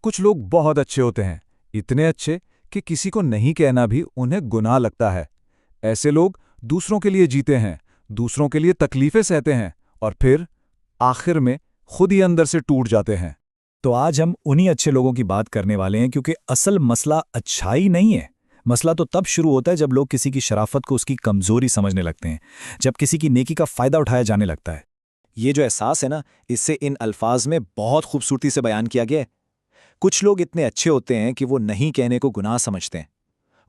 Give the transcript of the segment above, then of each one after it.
کچھ لوگ بہت اچھے ہوتے ہیں، اتنے اچھے کہ کسی کو نہیں کہنا بھی انہیں گناہ لگتا ہے۔ ایسے لوگ دوسروں کے لیے جیتے ہیں، دوسروں کے لیے تکلیفیں سہتے ہیں، اور پھر آخر میں خود ہی اندر سے ٹوٹ جاتے ہیں۔ تو آج ہم انہی اچھے لوگوں کی بات کرنے والے ہیں، کیونکہ اصل مسئلہ اچھائی نہیں ہے۔ مسئلہ تو تب شروع ہوتا ہے جب لوگ کسی کی شرافت کو اس کی کمزوری سمجھنے لگتے ہیں، جب کسی کی نیکی کا فائدہ اٹھایا جانے لگتا ہے۔ یہ جو احساس ہے نا، اس سے ان الفاظ میں بہت خوبصورتی سے بیان کیا گیا ہے۔ کچھ لوگ اتنے اچھے ہوتے ہیں کہ وہ نہیں کہنے کو گناہ سمجھتے ہیں،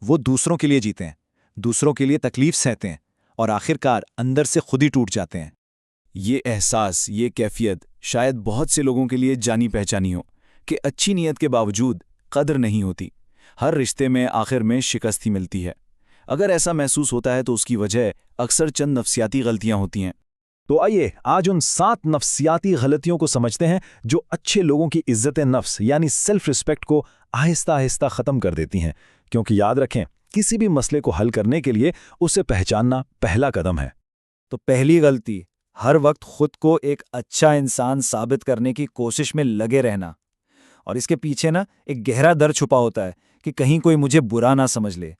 وہ دوسروں کے لیے جیتے ہیں، دوسروں کے لیے تکلیف سہتے ہیں، اور آخرکار اندر سے خود ہی ٹوٹ جاتے ہیں۔ یہ احساس، یہ کیفیت شاید بہت سے لوگوں کے لیے جانی پہچانی ہو کہ اچھی نیت کے باوجود قدر نہیں ہوتی، ہر رشتے میں آخر میں شکست ہی ملتی ہے۔ اگر ایسا محسوس ہوتا ہے تو اس کی وجہ اکثر چند نفسیاتی غلطیاں ہوتی ہیں۔ تو آئیے آج ان 7 نفسیاتی غلطیوں کو سمجھتے ہیں جو اچھے لوگوں کی عزت نفس یعنی سیلف ریسپیکٹ کو آہستہ آہستہ ختم کر دیتی ہیں، کیونکہ یاد رکھیں کسی بھی مسئلے کو حل کرنے کے لیے اسے پہچاننا پہلا قدم ہے۔ تو پہلی غلطی، ہر وقت خود کو ایک اچھا انسان ثابت کرنے کی کوشش میں لگے رہنا، اور اس کے پیچھے نا ایک گہرا ڈر چھپا ہوتا ہے کہ کہیں کوئی مجھے برا نہ سمجھ لے،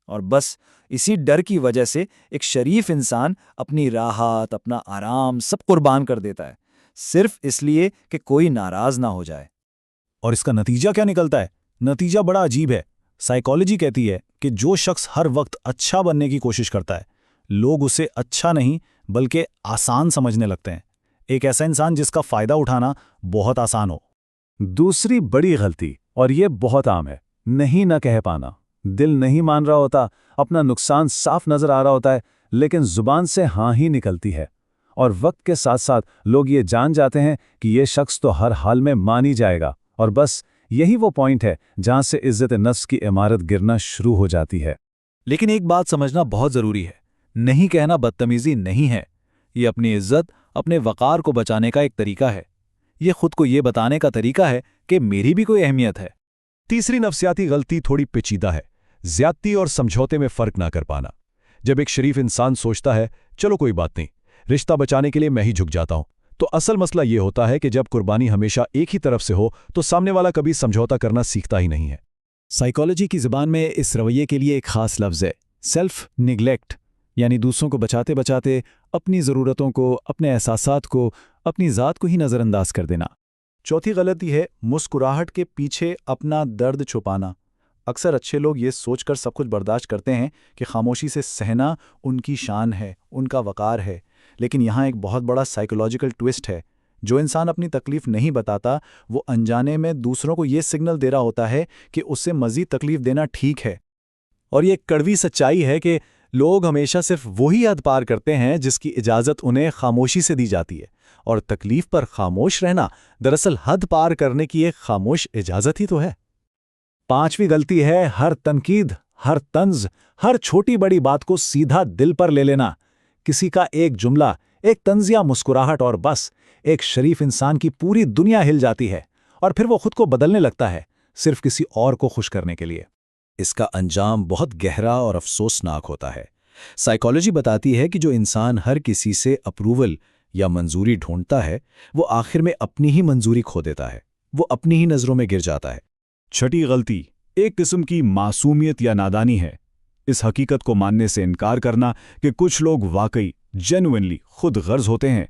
اور بس اسی ڈر کی وجہ سے ایک شریف انسان اپنی راحت، اپنا آرام سب قربان کر دیتا ہے، صرف اس لیے کہ کوئی ناراض نہ ہو جائے۔ اور اس کا نتیجہ کیا نکلتا ہے؟ نتیجہ بڑا عجیب ہے۔ سائیکالوجی کہتی ہے کہ جو شخص ہر وقت اچھا بننے کی کوشش کرتا ہے، لوگ اسے اچھا نہیں بلکہ آسان سمجھنے لگتے ہیں۔ ایک ایسا انسان جس کا فائدہ اٹھانا بہت آسان ہو۔ دوسری بڑی غلطی، اور یہ بہت عام ہے، نہیں نہ کہہ پانا۔ دل نہیں مان رہا ہوتا، اپنا نقصان صاف نظر آ رہا ہوتا ہے، لیکن زبان سے ہاں ہی نکلتی ہے، اور وقت کے ساتھ ساتھ لوگ یہ جان جاتے ہیں کہ یہ شخص تو ہر حال میں مان ہی جائے گا، اور بس یہی وہ پوائنٹ ہے جہاں سے عزت نفس کی عمارت گرنا شروع ہو جاتی ہے۔ لیکن ایک بات سمجھنا بہت ضروری ہے، نہیں کہنا بدتمیزی نہیں ہے، یہ اپنی عزت، اپنے وقار کو بچانے کا ایک طریقہ ہے۔ یہ خود کو یہ بتانے کا طریقہ ہے کہ میری بھی کوئی اہمیت ہے۔ تیسری نفسیاتی غلطی تھوڑی پیچیدہ ہے، زیادتی اور سمجھوتے میں فرق نہ کر پانا۔ جب ایک شریف انسان سوچتا ہے چلو کوئی بات نہیں، رشتہ بچانے کے لیے میں ہی جھک جاتا ہوں، تو اصل مسئلہ یہ ہوتا ہے کہ جب قربانی ہمیشہ ایک ہی طرف سے ہو تو سامنے والا کبھی سمجھوتا کرنا سیکھتا ہی نہیں ہے۔ سائیکالوجی کی زبان میں اس رویے کے لیے ایک خاص لفظ ہے، سیلف نیگلیکٹ، یعنی دوسروں کو بچاتے بچاتے اپنی ضرورتوں کو، اپنے احساسات کو، اپنی ذات کو ہی نظر انداز کر دینا۔ چوتھی غلطی ہے مسکراہٹ کے پیچھے اپنا درد چھپانا۔ اکثر اچھے لوگ یہ سوچ کر سب کچھ برداشت کرتے ہیں کہ خاموشی سے سہنا ان کی شان ہے، ان کا وقار ہے، لیکن یہاں ایک بہت بڑا سائیکولوجیکل ٹویسٹ ہے۔ جو انسان اپنی تکلیف نہیں بتاتا، وہ انجانے میں دوسروں کو یہ سگنل دے رہا ہوتا ہے کہ اسے مزید تکلیف دینا ٹھیک ہے۔ اور یہ کڑوی سچائی ہے کہ لوگ ہمیشہ صرف وہی حد پار کرتے ہیں جس کی اجازت انہیں خاموشی سے دی جاتی ہے، اور تکلیف پر خاموش رہنا دراصل حد پار کرنے کی ایک خاموش اجازت ہی تو ہے۔ پانچویں غلطی ہے ہر تنقید، ہر طنز، ہر چھوٹی بڑی بات کو سیدھا دل پر لے لینا۔ کسی کا ایک جملہ، ایک طنز یا مسکراہٹ، اور بس ایک شریف انسان کی پوری دنیا ہل جاتی ہے، اور پھر وہ خود کو بدلنے لگتا ہے صرف کسی اور کو خوش کرنے کے لیے۔ اس کا انجام بہت گہرا اور افسوسناک ہوتا ہے۔ سائیکالوجی بتاتی ہے کہ جو انسان ہر کسی سے اپروول یا منظوری ڈھونڈتا ہے، وہ آخر میں اپنی ہی منظوری کھو دیتا ہے، وہ اپنی ہی نظروں میں گر جاتا ہے۔ چھٹی غلطی ایک قسم کی معصومیت یا نادانی ہے، اس حقیقت کو ماننے سے انکار کرنا کہ کچھ لوگ واقعی جینوئنلی خود غرض ہوتے ہیں۔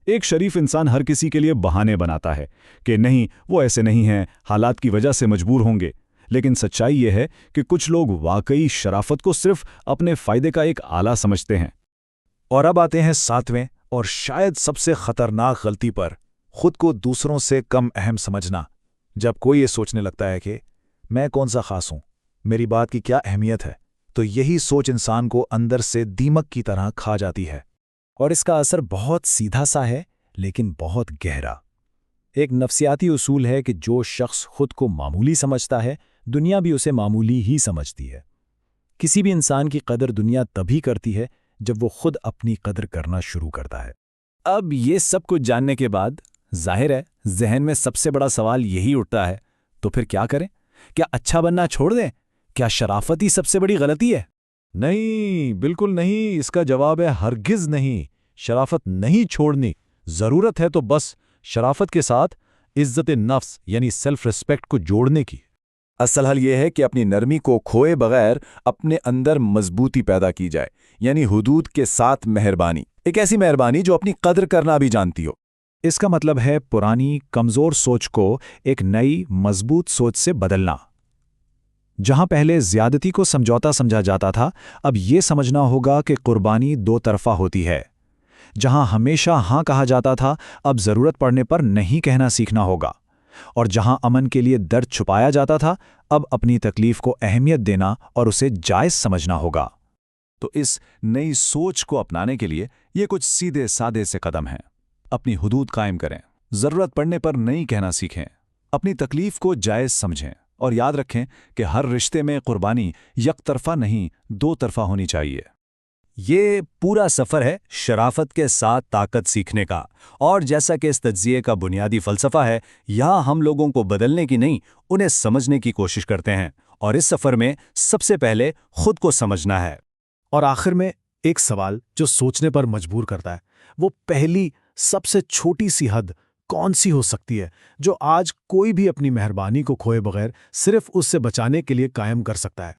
ایک شریف انسان ہر کسی کے لیے بہانے بناتا ہے کہ نہیں وہ ایسے نہیں ہیں، حالات کی وجہ سے مجبور ہوں گے، لیکن سچائی یہ ہے کہ کچھ لوگ واقعی شرافت کو صرف اپنے فائدے کا ایک آلہ سمجھتے ہیں۔ اور اب آتے ہیں 7ویں اور شاید سب سے خطرناک غلطی پر، خود کو دوسروں سے کم اہم سمجھنا۔ جب کوئی یہ سوچنے لگتا ہے کہ میں کون سا خاص ہوں، میری بات کی کیا اہمیت ہے، تو یہی سوچ انسان کو اندر سے دیمک کی طرح کھا جاتی ہے، اور اس کا اثر بہت سیدھا سا ہے لیکن بہت گہرا۔ ایک نفسیاتی اصول ہے کہ جو شخص خود کو معمولی سمجھتا ہے، دنیا بھی اسے معمولی ہی سمجھتی ہے۔ کسی بھی انسان کی قدر دنیا تبھی کرتی ہے جب وہ خود اپنی قدر کرنا شروع کرتا ہے۔ اب یہ سب کچھ جاننے کے بعد ظاہر ہے ذہن میں سب سے بڑا سوال یہی اٹھتا ہے، تو پھر کیا کریں؟ کیا اچھا بننا چھوڑ دیں؟ کیا شرافت ہی سب سے بڑی غلطی ہے؟ نہیں، بالکل نہیں۔ اس کا جواب ہے ہرگز نہیں۔ شرافت نہیں چھوڑنی، ضرورت ہے تو بس شرافت کے ساتھ عزت نفس یعنی سیلف ریسپیکٹ کو جوڑنے کی۔ اصل حل یہ ہے کہ اپنی نرمی کو کھوئے بغیر اپنے اندر مضبوطی پیدا کی جائے، یعنی حدود کے ساتھ مہربانی، ایک ایسی مہربانی جو اپنی قدر کرنا بھی جانتی ہو۔ اس کا مطلب ہے پرانی کمزور سوچ کو ایک نئی مضبوط سوچ سے بدلنا۔ جہاں پہلے زیادتی کو سمجھوتا سمجھا جاتا تھا، اب یہ سمجھنا ہوگا کہ قربانی دو طرفہ ہوتی ہے۔ جہاں ہمیشہ ہاں کہا جاتا تھا، اب ضرورت پڑنے پر نہیں کہنا سیکھنا ہوگا۔ اور جہاں امن کے لیے درد چھپایا جاتا تھا، اب اپنی تکلیف کو اہمیت دینا اور اسے جائز سمجھنا ہوگا۔ تو اس نئی سوچ کو اپنانے کے لیے یہ کچھ سیدھے سادے سے قدم ہیں۔ اپنی حدود قائم کریں، ضرورت پڑنے پر نہیں کہنا سیکھیں، اپنی تکلیف کو جائز سمجھیں، اور یاد رکھیں کہ ہر رشتے میں قربانی یک طرفہ نہیں، دو طرفہ ہونی چاہیے۔ یہ پورا سفر ہے شرافت کے ساتھ طاقت سیکھنے کا، اور جیسا کہ اس تجزیے کا بنیادی فلسفہ ہے، یہاں ہم لوگوں کو بدلنے کی نہیں، انہیں سمجھنے کی کوشش کرتے ہیں، اور اس سفر میں سب سے پہلے خود کو سمجھنا ہے۔ اور آخر میں ایک سوال جو سوچنے پر مجبور کرتا ہے، وہ پہلی سب سے چھوٹی سی حد کون سی ہو سکتی ہے جو آج کوئی بھی اپنی مہربانی کو کھوئے بغیر صرف اس سے بچانے کے لیے قائم کر سکتا ہے؟